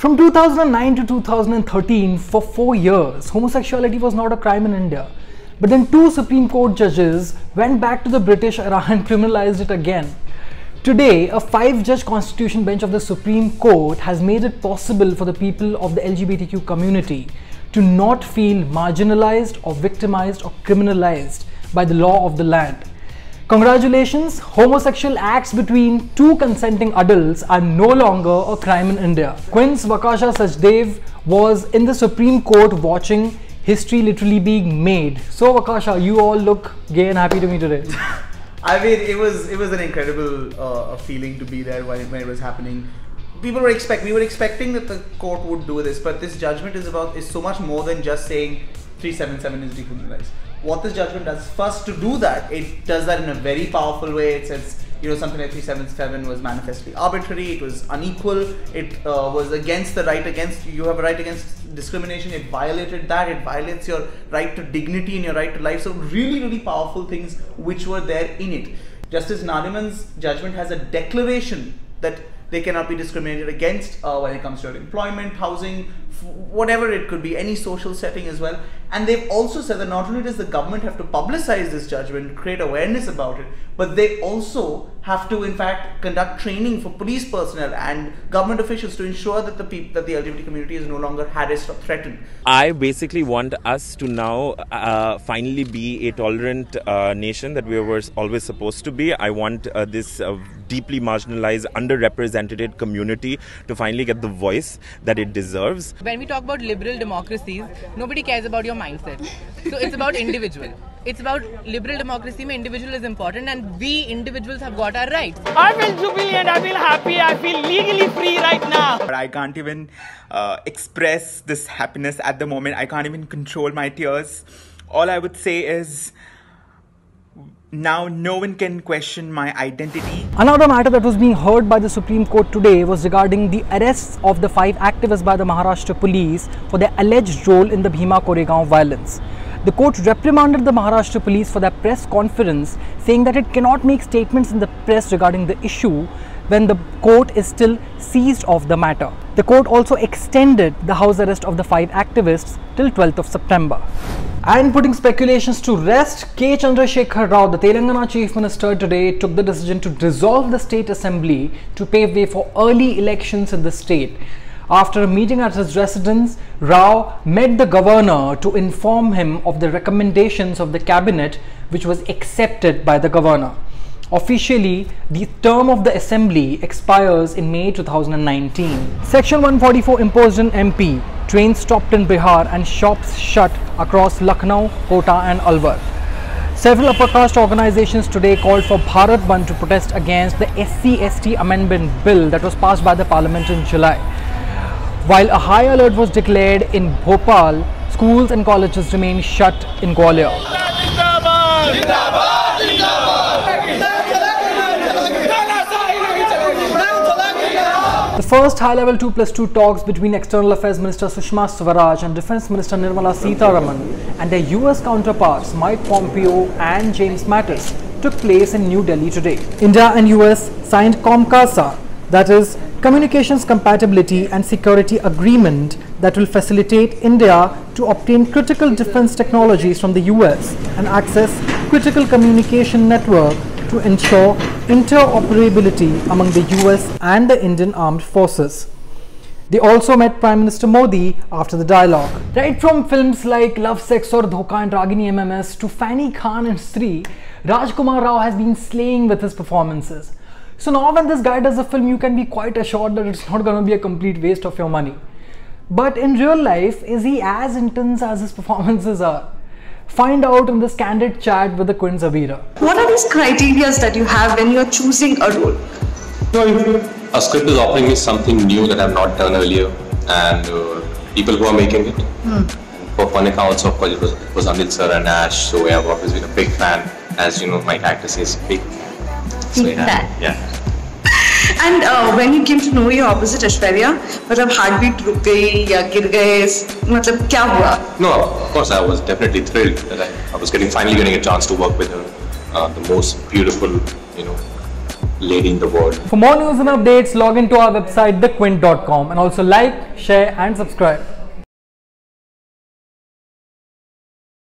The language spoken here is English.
From 2009 to 2013, for 4 years, homosexuality was not a crime in India. But then 2 Supreme Court judges went back to the British era and criminalized it again. Today, a 5-judge constitution bench of the Supreme Court has made it possible for the people of the LGBTQ community to not feel marginalized or victimized or criminalized by the law of the land. Congratulations, homosexual acts between 2 consenting adults are no longer a crime in India. Quint's Vakasha Sachdev was in the Supreme Court watching history literally being made. So Vakasha, you all look gay and happy to me today. I mean, it was an incredible feeling to be there when it was happening. We were expecting that the court would do this, but this judgment is so much more than just saying 377 is decriminalized. What this judgment does, first, to do that, it does that in a very powerful way. It says, something like 377 was manifestly arbitrary, it was unequal, it was against the right you have a right against discrimination, it violated that, it violates your right to dignity and your right to life. So really, really powerful things which were there in it. Justice Nariman's judgment has a declaration that they cannot be discriminated against when it comes to employment, housing, whatever it could be, any social setting as well. And they've also said that not only does the government have to publicize this judgment, create awareness about it, but they also have to in fact conduct training for police personnel and government officials to ensure that the LGBT community is no longer harassed or threatened. I basically want us to now finally be a tolerant nation that we were always supposed to be. I want this deeply marginalized, underrepresented community to finally get the voice that it deserves. When we talk about liberal democracies, nobody cares about your mindset. So it's about individual. It's about liberal democracy where individual is important and we individuals have got our rights. I feel jubilant, I feel happy, I feel legally free right now. But I can't even express this happiness at the moment. I can't even control my tears. All I would say is, now no one can question my identity. Another matter that was being heard by the Supreme Court today was regarding the arrests of the 5 activists by the Maharashtra police for their alleged role in the Bhima Koregaon violence. The court reprimanded the Maharashtra police for their press conference, saying that it cannot make statements in the press regarding the issue when the court is still seized of the matter. The court also extended the house arrest of the 5 activists till 12th of September. And putting speculations to rest, K. Chandrasekhar Rao, the Telangana Chief Minister, today took the decision to dissolve the State Assembly to pave way for early elections in the state. After a meeting at his residence, Rao met the governor to inform him of the recommendations of the cabinet, which was accepted by the governor. Officially, the term of the assembly expires in May 2019. Section 144 imposed an MP, trains stopped in Bihar and shops shut across Lucknow, Kota and Alwar. Several upper caste organizations today called for Bharat Bandh to protest against the SC/ST amendment bill that was passed by the parliament in July. While a high alert was declared in Bhopal, schools and colleges remain shut in Gwalior. The first high-level 2+2 talks between External Affairs Minister Sushma Swaraj and Defense Minister Nirmala Sitharaman and their US counterparts Mike Pompeo and James Mattis took place in New Delhi today. India and US signed COMCASA, that is, Communications Compatibility and Security Agreement, that will facilitate India to obtain critical defense technologies from the US and access critical communication network to ensure interoperability among the US and the Indian armed forces. They also met Prime Minister Modi after the dialogue. Right from films like Love, Sex Aur Dhoka and Ragini MMS to Fanny Khan and Stree, Rajkumar Rao has been slaying with his performances. So now when this guy does a film, you can be quite assured that it's not going to be a complete waste of your money. But in real life, is he as intense as his performances are? Find out in this candid chat with the Quint Zabira. What are these criteria that you have when you're choosing a role? A script is offering me something new that I've not done earlier, and people who are making it. For Fun also, of course, it was Anil sir and Ash, so I've always been a big fan. As you know, my character says big. So yeah. And when you came to know your opposite Aishwarya, मतलब heartbeat रुक गई या गिर गए, मतलब क्या हुआ? No, of course I was definitely thrilled that I was finally getting a chance to work with her, the most beautiful, lady in the world. For more news and updates, log into our website thequint.com and also like, share and subscribe.